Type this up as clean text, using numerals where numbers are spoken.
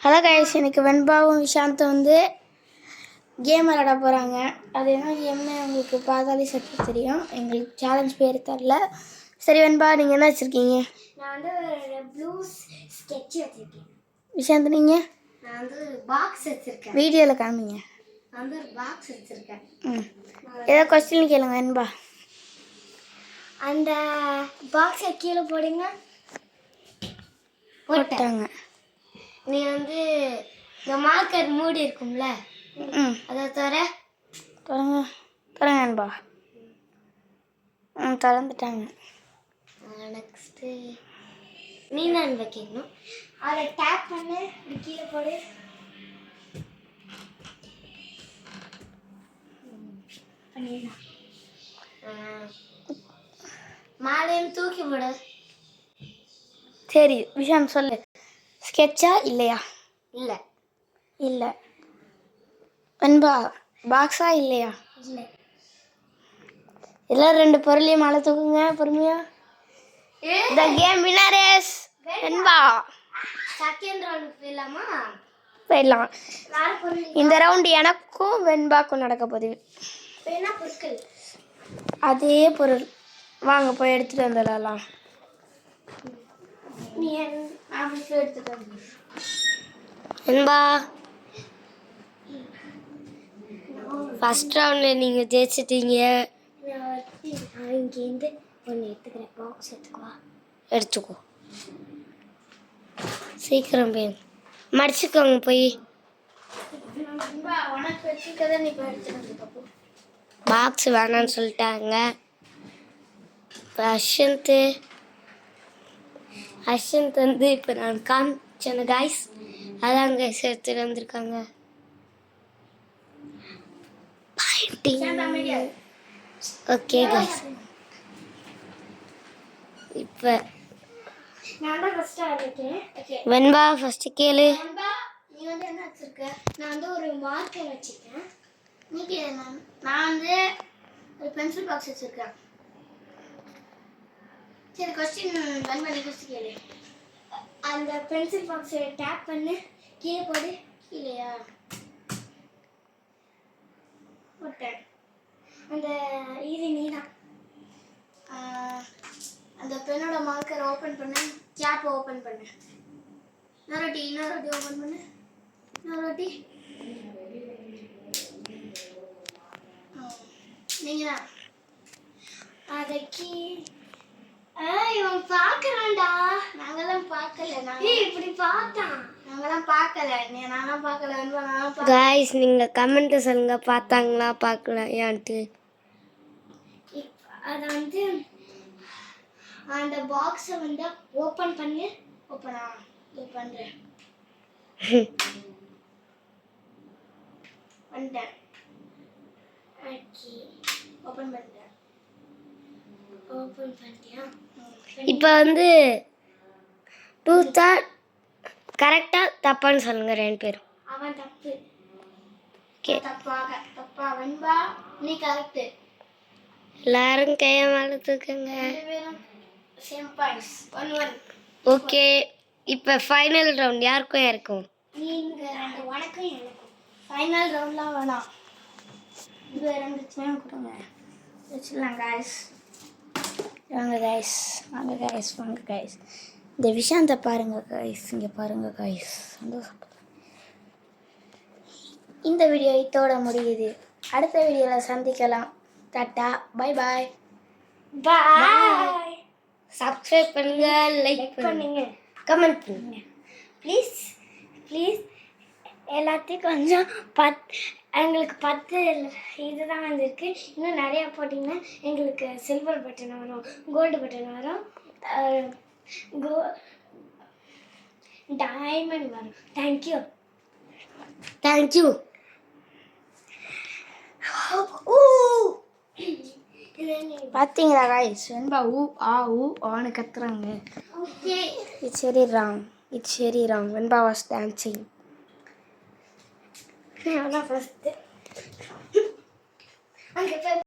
Hello guys, எனக்கு வெண்பாவும் விஷாந்தும் வந்து game விளாட போகிறாங்க. அது என்ன கேம்னு உங்களுக்கு பார்த்தாலே சற்று தெரியும். எங்களுக்கு சேலஞ்ச் பேர் தரல. சரி வெண்பா, நீங்கள் என்ன வச்சுருக்கீங்க? நான் வந்து ஒரு ப்ளூ ஸ்கெட்ச் வச்சுருக்கேன். விஷாந்த் நீங்கள்? நான் வந்து ஒரு பாக்ஸ் வச்சுருக்கேன். வீடியோவில் காமிங்க. நான் வந்து ஒரு பாக்ஸ் வச்சுருக்கேன். ஏதோ கொஸ்டின் கேளுங்க வெண்பா. அந்த பாக்ஸை கீழே போடுங்க. போட்டாங்க. நீ வந்து இந்த மார்க்கர் மூடி இருக்கும்ல, அதை தொடங்க வெண்பா. திறந்துட்டாங்க. நெக்ஸ்ட்டு நீ தான் வைக்கணும். அதை டேப் பண்ணு, கீழே போடு. மேலேயும் தூக்கி போடு. சரி விஷாந்த் சொல்லு, ஸ்கெட்சா இல்லையா? இல்லை இல்லை. வெண்பா பாக்ஸா இல்லையா? இல்லை. எல்லாம் ரெண்டு பொருளையும் மேலே தூக்குங்க பொறுமையா. The game winner is Venba. Second round போயிடலாமா? போயிடலாம். இந்த ரவுண்டு எனக்கும் வெண்பாக்கும் நடக்க போகுது. என்ன பொருட்கள்? அதே பொருள். வாங்க போய் எடுத்துகிட்டு வந்துடலாம். நீ எடுத்துட்டு வந்து வெண்பா, ஃபஸ்ட் ரவுண்டில் நீங்கள் ஜெயிச்சிட்டீங்க. நான் இங்கேருந்து ஒன்று எடுத்துக்கிறேன். பாக்ஸ் எடுத்துக்குவா. எடுத்துக்கோ, சீக்கிரம் போய் மடிச்சுக்கோங்க. போய் உனக்கு வச்சுக்கதை நீ இப்போ எடுத்துட்டு பாக்ஸ் வேணான்னு சொல்லிட்டாங்க. இப்போ அஷந்த் வந்து இப்போ நான் காமிச்சேன் கைஸ், அதான் கைஸ் எடுத்துகிட்டு வந்திருக்காங்க. ஓகே கைஸ், இப்போ நான் தான் ஃபஸ்ட்டாக இருக்கேன். வெண்பா ஃபஸ்ட்டு கேளு. நீ வந்து என்ன வச்சுருக்க? நான் வந்து ஒரு மார்க்கர் வச்சுருக்கேன். நீ நான் வந்து ஒரு பென்சில் பாக்ஸ் வச்சுருக்கேன். சரி, கொஸ்டின் வெண்பா நீ ஃபஸ்ட்டு கேளு. அந்த பென்சில் பாக்ஸை டேப் பண்ணு, கீழே போடு. கீழேயா? போட்டேன். அந்த இது நீ தான். அந்த பெண்ணோட மார்க்கரை ஓப்பன் பண்ணு, கேப்பை ஓப்பன் பண்ணு. இன்னொரு வாட்டி ஓப்பன் பண்ணு. இன்னொரு வாட்டி. நீங்கள் தான் அதைக்கு இவன் பார்க்குறான்டா. நாங்களாம் பார்க்கல. இப்படி பார்த்தான். நாங்களாம் பார்க்கல. நானும் பார்க்கல. கைஸ், நீங்கள் கமெண்ட்டை சொல்லுங்க, பார்த்தாங்களா பார்க்கல ஏன்ட்டு. அதை வந்து அந்த பாக்ஸை வந்து ஓப்பன் பண்ணு. ஓப்பனா இது பண்ணுறேன். பண்ணிட்டேன். ஓப்பன் பண்ணிட்டேன். ஓப்பன் பண்ணிட்டியா? இப்போ வந்து டூத்தா கரெக்டாக தப்பான்னு சொல்லுங்கள் ரெண்டு பேரும். அவன் தப்பு. ஓகே, தப்பா வெண்பா நீ கரெக்டு. எல்லாரும் கையை மேலே தூக்குங்க. Same points. 1-1. ஓகே, இப்போ ஃபைனல் ரவுண்ட் யாருக்கும் யாருக்கும்? நீங்கள் ரெண்டு உனக்கும் எனக்கும். ஃபைனல் ரவுண்ட்லாம் வேணாம். இது ரெண்டு சேம் கொடுங்க. வச்சிடலாம் கைஸ். வாங்க கைஸ். இந்த விஷாந்தை பாருங்க கைஸ், இங்கே பாருங்க கைஸ். சந்தோஷம். இந்த வீடியோ இதோட முடியுது. அடுத்த வீடியோவில் சந்திக்கலாம். டாட்டா, பை பாய். பாய். சப்ஸ்கிரைப் பண்ணுங்க, லைக் பண்ணுங்க, கமெண்ட் பண்ணுங்க. ப்ளீஸ் எல்லாத்தையும் கொஞ்சம் எங்களுக்கு 10 இதுதான் வந்திருக்கு. இன்னும் நிறையா போட்டிங்கன்னா எங்களுக்கு சில்வர் பட்டன் வரும், கோல்டு பட்டன் வரும், டைமண்ட் வரும். தேங்க்யூ. பார்த்தீங்களா கைஸ், வெண்பா ஊ ஆன்னு கத்துறாங்க. It's very wrong. Venba was dancing. நான் ஃபஸ்ட்டு அங்கே